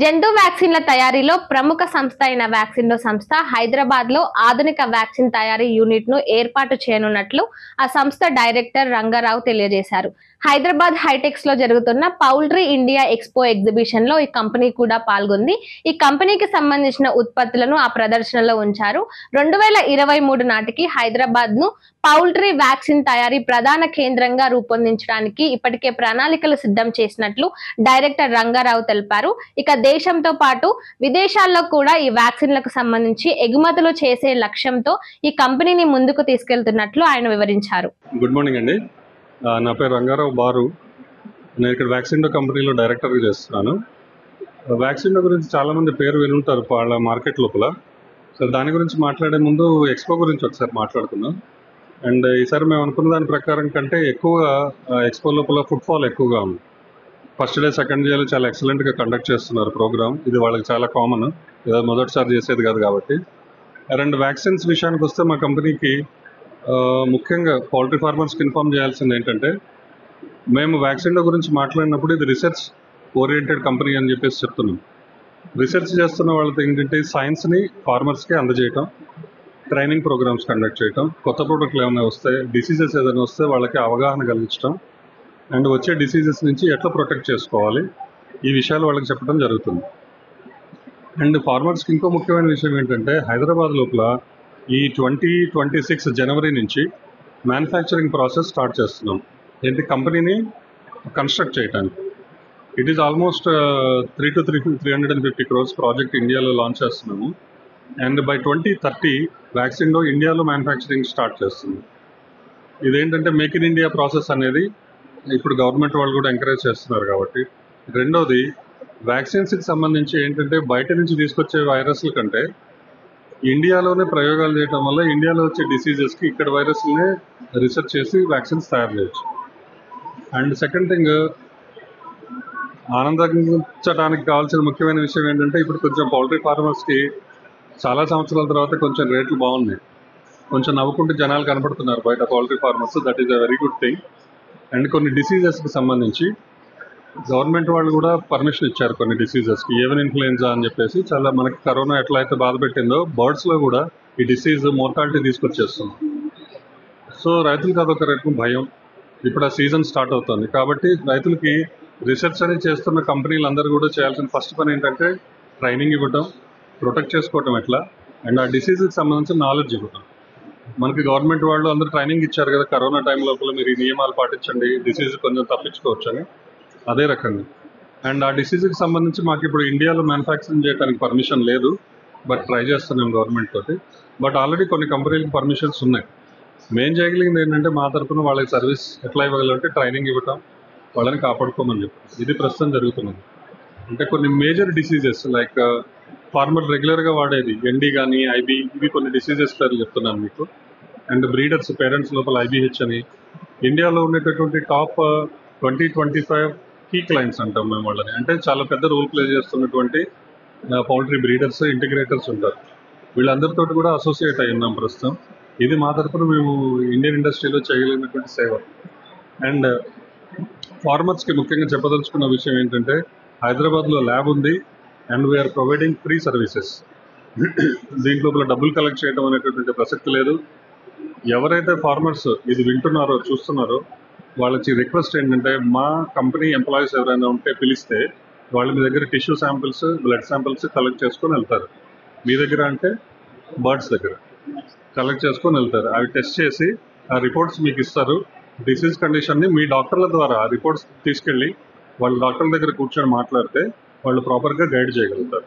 జంతు వ్యాక్సిన్ల తయారీలో ప్రముఖ సంస్థ అయిన వ్యాక్సిన్డో సంస్థ హైదరాబాద్ లో ఆధునిక వ్యాక్సిన్ తయారీ యూనిట్ ను ఏర్పాటు చేయనున్నట్లు ఆ సంస్థ డైరెక్టర్ రంగారావు తెలియజేశారు. హైదరాబాద్ హైటెక్స్ లో జరుగుతున్న పౌల్ట్రీ ఇండియా ఎక్స్పో ఎగ్జిబిషన్ లో ఈ కంపెనీ కూడా పాల్గొంది. ఈ కంపెనీకి సంబంధించిన ఉత్పత్తులను ఆ ప్రదర్శనలో ఉంచారు. 2023 నాటికి హైదరాబాద్ ను పౌల్ట్రీ వ్యాక్సిన్ తయారీ ప్రధాన కేంద్రంగా రూపొందించడానికి ఇప్పటికే ప్రణాళికలు సిద్ధం చేసినట్లు డైరెక్టర్ రంగారావు తెలిపారు. ఇక దేశంతో పాటు విదేశాల్లో కూడా ఈ వ్యాక్సిన్లకు సంబంధించి ఎగుమతులు చేసే లక్ష్యంతో ఈ కంపెనీని ముందుకు తీసుకెళ్తున్నట్లు ఆయన వివరించారు. గుడ్ మార్నింగ్ అండి. నా పేరు రంగారావు బారు. నేను ఇక్కడ వ్యాక్సిన్డో కంపెనీలో డైరెక్టర్గా చేస్తున్నాను. వ్యాక్సిన్డో గురించి చాలామంది పేరు వినుంటారు వాళ్ళ మార్కెట్ లోపల. సో దాని గురించి మాట్లాడే ముందు ఎక్స్పో గురించి ఒకసారి మాట్లాడుకుందాం. అండ్ ఈసారి మేము అనుకున్న దాని ప్రకారం కంటే ఎక్కువగా ఎక్స్పో లోపల ఫుట్ఫాల్ ఎక్కువగా ఉంది. ఫస్ట్ డే సెకండ్ డేలో చాలా ఎక్సలెంట్గా కండక్ట్ చేస్తున్నారు ప్రోగ్రామ్. ఇది వాళ్ళకి చాలా కామన్, ఏదో మొదటిసారి చేసేది కాదు కాబట్టి. అండ్ వ్యాక్సిన్స్ విషయానికి వస్తే మా కంపెనీకి ముఖ్యంగా పౌల్ట్రీ ఫార్మర్స్కి ఇన్ఫార్మ్ చేయాల్సింది ఏంటంటే, మేము వ్యాక్సిన్ల గురించి మాట్లాడినప్పుడు ఇది రీసెర్చ్ ఓరియంటెడ్ కంపెనీ అని చెప్పేసి చెప్తున్నాం. రీసెర్చ్ చేస్తున్న వాళ్ళతో ఏంటంటే సైన్స్ని ఫార్మర్స్కి అందజేయటం, ట్రైనింగ్ ప్రోగ్రామ్స్ కండక్ట్ చేయటం, కొత్త ప్రోడక్ట్లు ఏమైనా వస్తే, డిసీజెస్ ఏదైనా వస్తే వాళ్ళకి అవగాహన కలిగించడం, అండ్ వచ్చే డిసీజెస్ నుంచి ఎట్లా ప్రొటెక్ట్ చేసుకోవాలి, ఈ విషయాలు వాళ్ళకి చెప్పడం జరుగుతుంది. అండ్ ఫార్మర్స్కి ఇంకో ముఖ్యమైన విషయం ఏంటంటే, హైదరాబాద్ లోపల ఈ 2026 జనవరి నుంచి మ్యానుఫ్యాక్చరింగ్ ప్రాసెస్ స్టార్ట్ చేస్తున్నాం. ఏంటి కంపెనీని కన్స్ట్రక్ట్ చేయడానికి. It is almost 3 to 350 crores project ఇండియాలో లాంచ్ చేస్తున్నాము. అండ్ బై 2030 వ్యాక్సిన్డో ఇండియాలో మ్యానుఫ్యాక్చరింగ్ స్టార్ట్ చేస్తుంది. ఇదేంటంటే మేక్ ఇన్ ఇండియా ప్రాసెస్ అనేది ఇప్పుడు గవర్నమెంట్ వాళ్ళు కూడా ఎంకరేజ్ చేస్తున్నారు కాబట్టి. రెండోది, వ్యాక్సిన్స్కి సంబంధించి ఏంటంటే బయట నుంచి తీసుకొచ్చే వైరస్ల కంటే ఇండియాలోనే ప్రయోగాలు చేయడం వల్ల ఇండియాలో వచ్చే డిసీజెస్కి ఇక్కడ వైరస్లనే రీసెర్చ్ చేసి వ్యాక్సిన్స్ తయారు చేయొచ్చు. అండ్ సెకండ్ థింగ్, ఆనందించడానికి కావాల్సిన ముఖ్యమైన విషయం ఏంటంటే, ఇప్పుడు కొంచెం పౌల్ట్రీ ఫార్మర్స్కి చాలా సంవత్సరాల తర్వాత కొంచెం రేట్లు బాగున్నాయి, కొంచెం నవ్వుకుంటూ జనాలు కనపడుతున్నారు బయట poultry farmers. That is a very good thing. And కొన్ని డిసీజెస్కి సంబంధించి గవర్నమెంట్ వాళ్ళు కూడా పర్మిషన్ ఇచ్చారు. కొన్ని డిసీజెస్కి ఏవెన్ ఇన్ఫ్లుయెన్జా అని చెప్పేసి, చాలా మనకి కరోనా ఎట్లా అయితే బాధ పెట్టిందో బర్డ్స్లో కూడా ఈ డిసీజ్ మోర్టాలిటీ తీసుకొచ్చేస్తుంది. సో రైతులకు అదొక రకం భయం. ఇప్పుడు ఆ సీజన్ స్టార్ట్ అవుతుంది కాబట్టి రైతులకి రీసెర్చ్ అనేది చేస్తున్న కంపెనీలు కూడా చేయాల్సిన ఫస్ట్ పని ఏంటంటే ట్రైనింగ్ ఇవ్వటం, ప్రొటెక్ట్ చేసుకోవటం ఎట్లా, అండ్ ఆ డిసీజ్కి సంబంధించిన నాలెడ్జ్ ఇవ్వటం. మనకి గవర్నమెంట్ వాళ్ళు అందరూ ట్రైనింగ్ ఇచ్చారు కదా, కరోనా టైం లోపల మీరు ఈ నియమాలు పాటించండి, డిసీజ్ కొంచెం తప్పించుకోవచ్చు అని. అదే రకంగా అండ్ ఆ డిసీజ్కి సంబంధించి మాకు ఇప్పుడు ఇండియాలో మ్యానుఫ్యాక్చరింగ్ చేయడానికి పర్మిషన్ లేదు, బట్ ట్రై చేస్తున్నాం గవర్నమెంట్ తోటి. బట్ ఆల్రెడీ కొన్ని కంపెనీలకు పర్మిషన్స్ ఉన్నాయి. మేము చేయగలిగింది ఏంటంటే మా తరఫున వాళ్ళకి సర్వీస్ ఎట్లా ఇవ్వగలంటే ట్రైనింగ్ ఇవ్వటం, వాళ్ళని కాపాడుకోమని చెప్పి. ఇది ప్రస్తుతం జరుగుతున్నది. అంటే కొన్ని మేజర్ డిసీజెస్ లైక్ ఫార్మర్ రెగ్యులర్గా వాడేది ఎన్డీ కానీ ఐబీ, ఇవి కొన్ని డిసీజెస్ పేరు చెప్తున్నాను మీకు. అండ్ బ్రీడర్స్ పేరెంట్స్ లోపల ఐబీహెచ్ అని, ఇండియాలో ఉండేటటువంటి టాప్ 20-25 కీ క్లయింట్స్ అంటాం మేము వాళ్ళని. అంటే చాలా పెద్ద రోల్ ప్లే చేస్తున్నటువంటి పౌల్ట్రీ బ్రీడర్స్, ఇంటిగ్రేటర్స్ ఉంటారు. వీళ్ళందరితో కూడా అసోసియేట్ అయి ఉన్నాం ప్రస్తుతం. ఇది మా తరఫున మేము ఇండియన్ ఇండస్ట్రీలో చేయగలిగినటువంటి సేవ. అండ్ ఫార్మర్స్కి ముఖ్యంగా చెప్పదలుచుకున్న విషయం ఏంటంటే, హైదరాబాద్లో ల్యాబ్ ఉంది and we are providing free services. దీంట్లో డబ్బులు కలెక్ట్ చేయడం అనేటటువంటి ప్రసక్తి లేదు. ఎవరైతే ఫార్మర్స్ ఇది వింటున్నారో చూస్తున్నారో వాళ్ళకి రిక్వెస్ట్ ఏంటంటే, మా కంపెనీ ఎంప్లాయీస్ ఎవరైనా ఉంటే పిలిస్తే వాళ్ళు మీ దగ్గర tissue samples, blood samples collect చేసుకొని వెళ్తారు. మీ దగ్గర అంటే బర్డ్స్ దగ్గర కలెక్ట్ చేసుకొని వెళ్తారు. అవి టెస్ట్ చేసి ఆ రిపోర్ట్స్ మీకు ఇస్తారు. డిసీజ్ కండిషన్ని మీ డాక్టర్ల ద్వారా ఆ రిపోర్ట్స్ తీసుకెళ్ళి వాళ్ళ డాక్టర్ల దగ్గర కూర్చొని మాట్లాడితే వాళ్ళు ప్రాపర్గా గైడ్ చేయగలుగుతారు.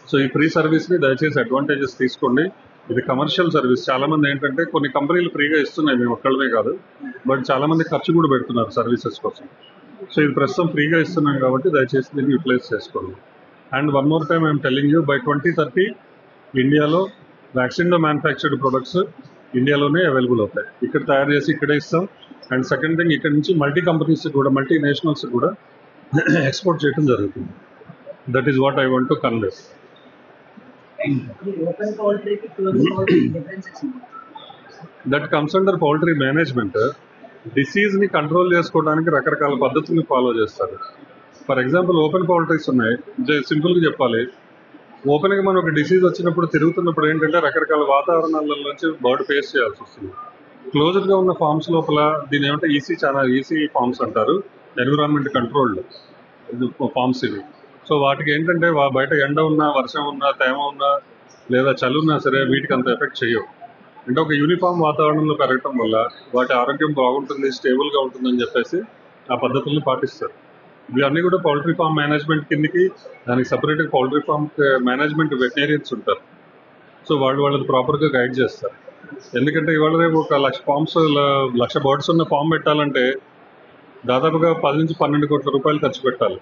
సో ఈ ఫ్రీ సర్వీస్ని దయచేసి అడ్వాంటేజెస్ తీసుకోండి. ఇది కమర్షియల్ సర్వీస్. చాలామంది ఏంటంటే కొన్ని కంపెనీలు ఫ్రీగా ఇస్తున్నాయి, మేము ఒక్కళ్ళమే కాదు, బట్ చాలామంది ఖర్చు కూడా పెడుతున్నారు సర్వీసెస్ కోసం. సో ఇది ప్రస్తుతం ఫ్రీగా ఇస్తున్నాం కాబట్టి దయచేసి దీన్ని యూటిలైజ్ చేసుకోండి. And one more time I'm telling you, by 2030 ఇండియాలో వ్యాక్సిన్డో మ్యానుఫ్యాక్చర్డ్ ప్రొడక్ట్స్ ఇండియాలోనే అవైలబుల్ అవుతాయి. ఇక్కడ తయారు చేసి ఇక్కడే ఇస్తాం. అండ్ సెకండ్ థింగ్, ఇక్కడ నుంచి మల్టీ కంపెనీస్ కూడా, మల్టీ నేషనల్స్ కూడా ఎక్స్పోర్ట్ చేయడం జరుగుతుంది. That is what I want to convey. That comes under poultry management. డిసీజ్ని కంట్రోల్ చేసుకోవడానికి రకరకాల పద్ధతుల్ని ఫాలో చేస్తారు. ఫర్ ఎగ్జాంపుల్ ఓపెన్ పౌల్ట్రీస్ ఉన్నాయి. సింపుల్గా చెప్పాలి, ఓపెన్గా మనం ఒక డిసీజ్ వచ్చినప్పుడు తిరుగుతున్నప్పుడు ఏంటంటే రకరకాల వాతావరణాల నుంచి బర్డ్ ఫేస్ చేయాల్సి వస్తుంది. క్లోజ్డ్గా ఉన్న ఫార్మ్స్ లోపల దీని ఏమంటే ఈసీ ఫార్మ్స్ అంటారు, ఎన్విరాన్మెంట్ కంట్రోల్డ్ ఫార్మ్స్ ఇవి. సో వాటికి ఏంటంటే బయట ఎండ ఉన్నా, వర్షం ఉన్నా, తేమ ఉన్నా, లేదా చలి ఉన్నా సరే వీటికి అంత ఎఫెక్ట్ చేయవు. అంటే ఒక యూనిఫామ్ వాతావరణంలో పెరగటం వల్ల వాటి ఆరోగ్యం బాగుంటుంది, స్టేబుల్గా ఉంటుందని చెప్పేసి ఆ పద్ధతుల్ని పాటిస్తారు. ఇవన్నీ కూడా పౌల్ట్రీ ఫామ్ మేనేజ్మెంట్ కిందకి, దానికి సపరేట్గా పౌల్ట్రీ ఫామ్ మేనేజ్మెంట్ వెటనరియన్స్ ఉంటారు. సో వాళ్ళది ప్రాపర్గా గైడ్ చేస్తారు. ఎందుకంటే ఇవాళ రేపు ఒక 1,00,000 బర్డ్స్ ఉన్న ఫామ్ పెట్టాలంటే దాదాపుగా 10 నుంచి 12 కోట్ల రూపాయలు ఖర్చు పెట్టాలి.